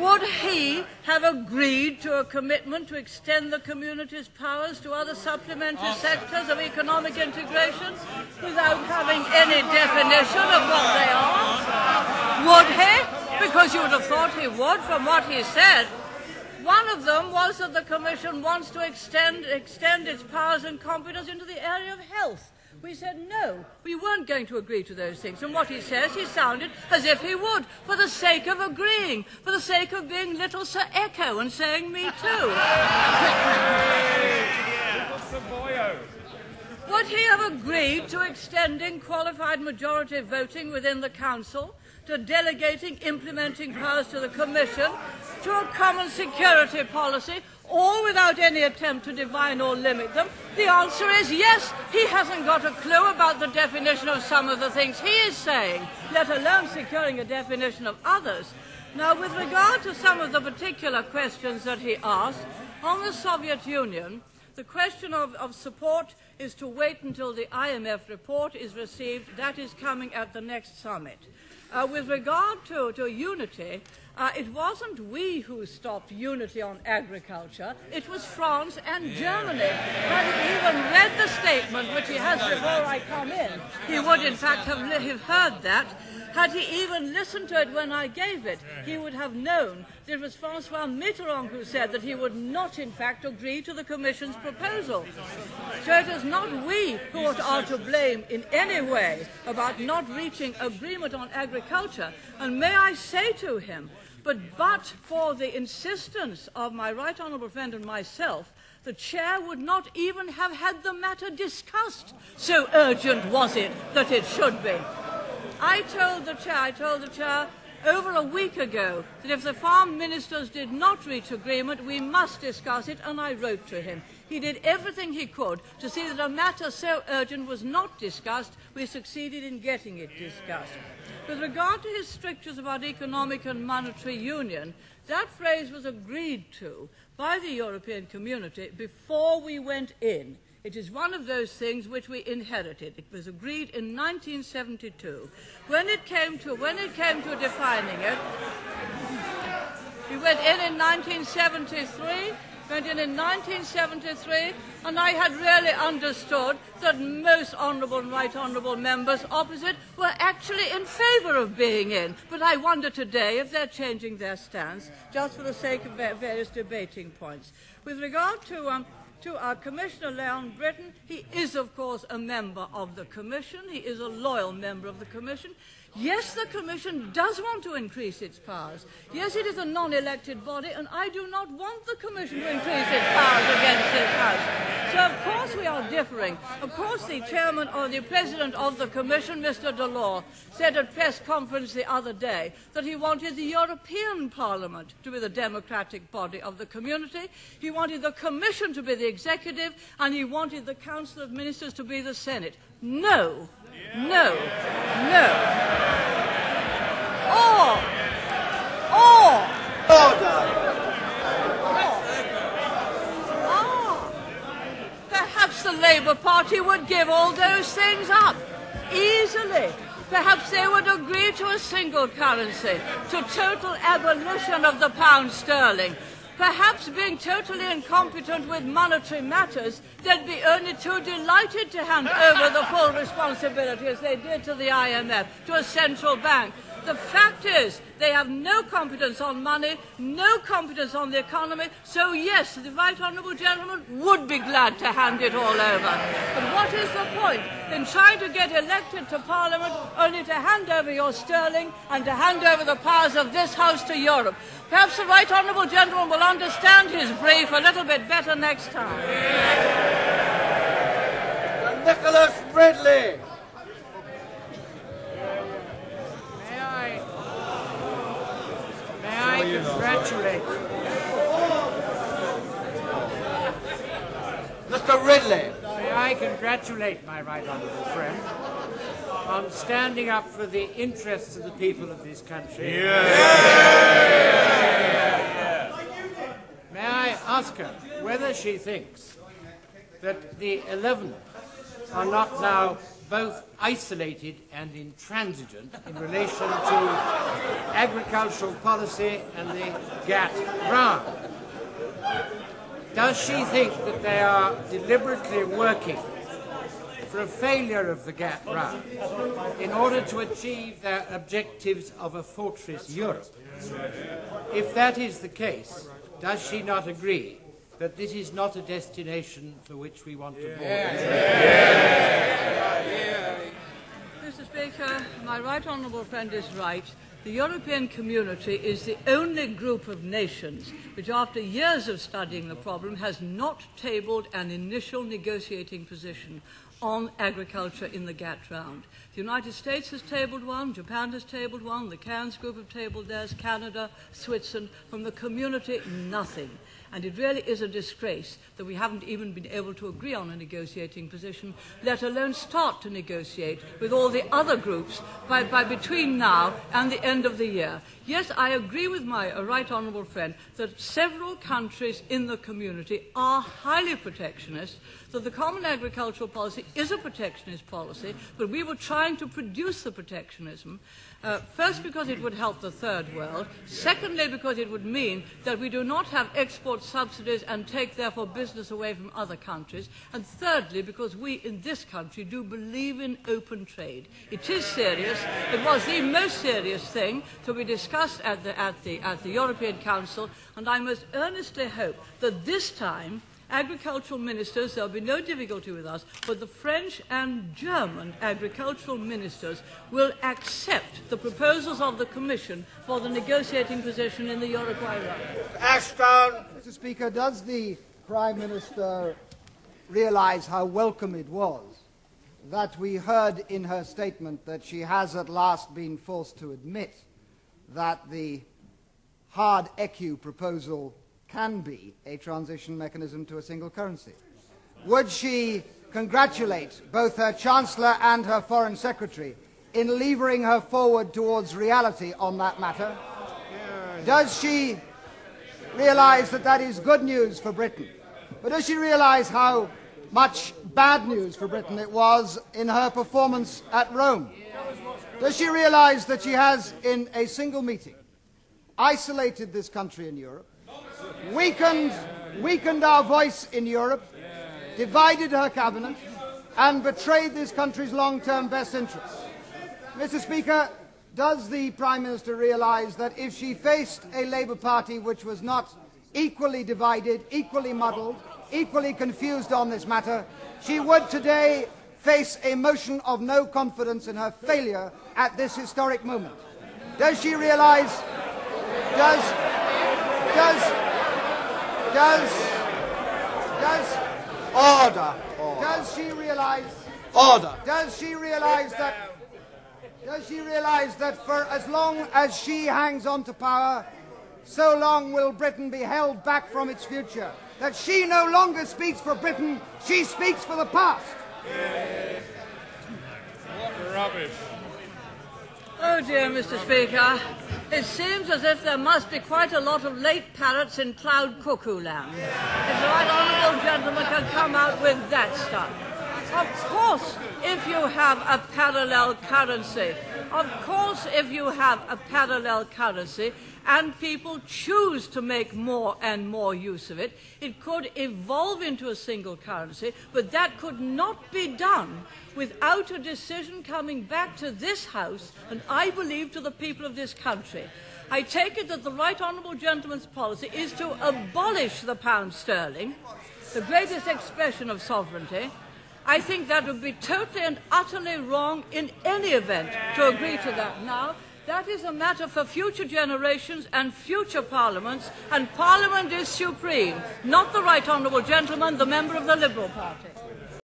would he have agreed to a commitment to extend the community's powers to other supplementary sectors of economic integration without having any definition of what they are? Would he? Because you would have thought he would from what he said. One of them was that the Commission wants to extend its powers and competence into the area of health. We said no, we weren't going to agree to those things. And what he says, he sounded as if he would, for the sake of agreeing, for the sake of being little Sir Echo and saying me too. Would he have agreed to extending qualified majority voting within the Council, to delegating implementing powers to the Commission, to a common security policy, all without any attempt to define or limit them? The answer is yes. He hasn't got a clue about the definition of some of the things he is saying, let alone securing a definition of others. Now, with regard to some of the particular questions that he asked, on the Soviet Union, the question of support is to wait until the IMF report is received. That is coming at the next summit. With regard to unity, it wasn't we who stopped unity on agriculture. It was France and Germany. Had he even read the statement, which he has before I come in, he would in fact have heard that. Had he even listened to it when I gave it, he would have known that it was François Mitterrand who said that he would not, in fact, agree to the Commission's proposal. So it is not we who are to blame in any way about not reaching agreement on agriculture. And may I say to him, but for the insistence of my right honourable friend and myself, the chair would not even have had the matter discussed. So urgent was it that it should be. I told the chair over a week ago that if the farm ministers did not reach agreement, we must discuss it, and I wrote to him. He did everything he could to see that a matter so urgent was not discussed. We succeeded in getting it discussed. With regard to his strictures about economic and monetary union, that phrase was agreed to by the European community before we went in. It is one of those things which we inherited. It was agreed in 1972. When it came to defining it, we went in 1973. And I had really understood that most honourable and right honourable members opposite were actually in favour of being in. But I wonder today if they're changing their stance just for the sake of various debating points. With regard to our Commissioner Leon Britton, he is, of course, a member of the Commission. He is a loyal member of the Commission. Yes, the Commission does want to increase its powers. Yes, it is a non-elected body, and I do not want the Commission to increase its powers against this House. So, of course, we are differing. Of course, the chairman or the president of the Commission, Mr. Delors, said at press conference the other day that he wanted the European Parliament to be the democratic body of the community. He wanted the Commission to be the executive, and he wanted the Council of Ministers to be the Senate. No. No. Perhaps the Labour Party would give all those things up easily. Perhaps they would agree to a single currency, to total abolition of the pound sterling. Perhaps, being totally incompetent with monetary matters, they'd be only too delighted to hand over the full responsibility, as they did to the IMF, to a central bank. The fact is, they have no competence on money, no competence on the economy, so yes, the right honourable gentleman would be glad to hand it all over. But what is the point in trying to get elected to Parliament only to hand over your sterling and to hand over the powers of this House to Europe? Perhaps the right honourable gentleman will understand his brief a little bit better next time. Mr. Nicholas Ridley. May I congratulate Mr. Ridley. May I congratulate my right honourable friend on standing up for the interests of the people of this country. May I ask her whether she thinks that the 11 are not now both isolated and intransigent in relation to agricultural policy and the GATT round? Does she think that they are deliberately working for a failure of the GATT round in order to achieve their objectives of a fortress Europe? If that is the case, does she not agree that this is not a destination for which we want to board? Mr. Speaker, my right honourable friend is right. The European community is the only group of nations which, after years of studying the problem, has not tabled an initial negotiating position on agriculture in the GATT round. The United States has tabled one, Japan has tabled one, the Cairns Group have tabled theirs, Canada, Switzerland. From the community, nothing. And it really is a disgrace that we haven't even been able to agree on a negotiating position, let alone start to negotiate with all the other groups by between now and the end of the year. Yes, I agree with my right honourable friend that several countries in the community are highly protectionist, that the common agricultural policy is a protectionist policy, but we were trying to produce the protectionism, first because it would help the third world, secondly because it would mean that we do not have export subsidies and take therefore business away from other countries, and thirdly because we in this country do believe in open trade. It is serious. It was the most serious thing to be discussed at the European Council, and I most earnestly hope that this time agricultural ministers, there will be no difficulty with us, but the French and German agricultural ministers will accept the proposals of the Commission for the negotiating position in the Uruguay round. Ashton. Mr. Speaker, does the Prime Minister realise how welcome it was that we heard in her statement that she has at last been forced to admit that the hard ECU proposal can be a transition mechanism to a single currency? Would she congratulate both her Chancellor and her Foreign Secretary in levering her forward towards reality on that matter? Does she realise that that is good news for Britain? But does she realise how much bad news for Britain it was in her performance at Rome? Does she realise that she has, in a single meeting, isolated this country in Europe, weakened our voice in Europe, divided her cabinet, and betrayed this country's long-term best interests? Mr. Speaker, does the Prime Minister realise that if she faced a Labour Party which was not equally divided, equally muddled, equally confused on this matter, she would today face a motion of no confidence in her failure at this historic moment? Does she realise? Order. Does she realise? Order. Does she realise that for as long as she hangs on to power, so long will Britain be held back from its future? That she no longer speaks for Britain, she speaks for the past. What rubbish. Oh dear, Mr. Speaker. It seems as if there must be quite a lot of late parrots in cloud cuckoo land. If the right honourable gentleman can come out with that stuff. Of course, if you have a parallel currency, and people choose to make more and more use of it, it could evolve into a single currency, but that could not be done without a decision coming back to this House and, I believe, to the people of this country. I take it that the right honourable gentleman's policy is to abolish the pound sterling, the greatest expression of sovereignty. I think that would be totally and utterly wrong in any event to agree to that now. That is a matter for future generations and future parliaments, and Parliament is supreme, not the right honourable gentleman, the member of the Liberal Party.